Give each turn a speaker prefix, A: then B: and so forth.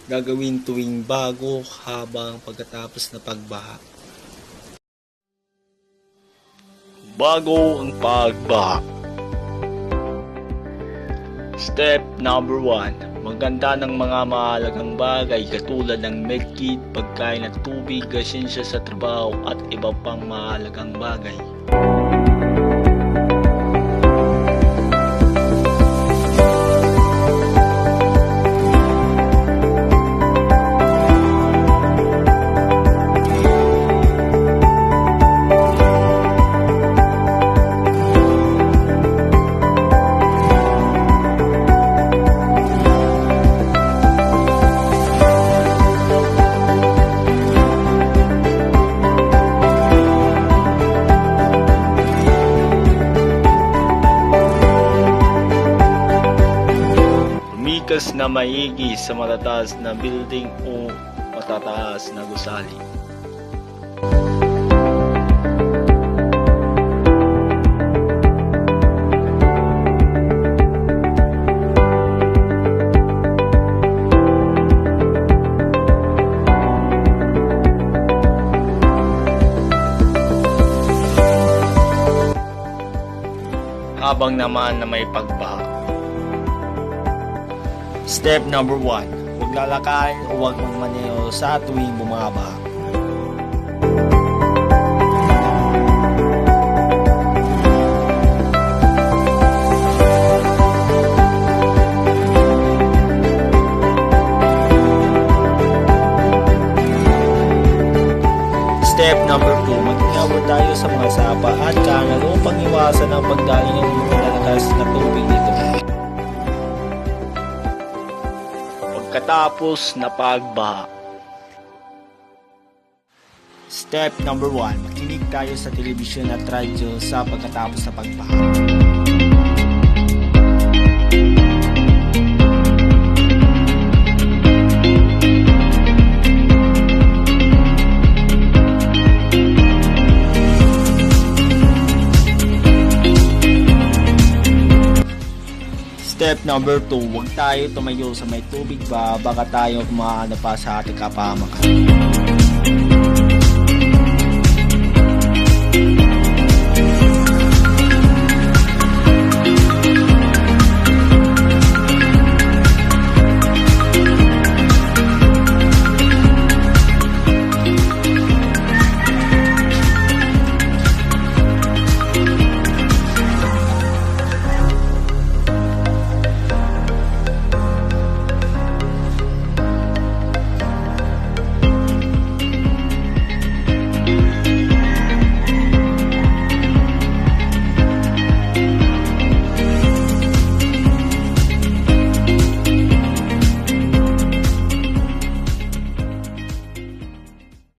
A: gagawin tuwing bago habang pagkatapos na pagbaha. Bago ang pagbaha. Step number 1. Maganda ng mga mahalagang bagay katulad ng medkit, pagkain at tubig, asensya sa trabaho at iba pang mahalagang bagay. Lumikas na maigi sa matataas na building o matataas na gusali. Habang naman na may pagbaha. Step number 1. Huwag lalakarin o huwag magmaneho sa tuwing bumabaha. Step number 2. Mag-ingat tayo sa mga sapa at kanal upang iwasan ang pagdali ng mga lalakas na tubig nito. Pagkatapos na pagbaha. Step number 1. Makinig tayo sa telebisyon at radyo sa pagkatapos na pagbaha. Step number 2, huwag tayo tumayo sa may tubig ba, baka tayo kumaano pa sa ating kapahamakan.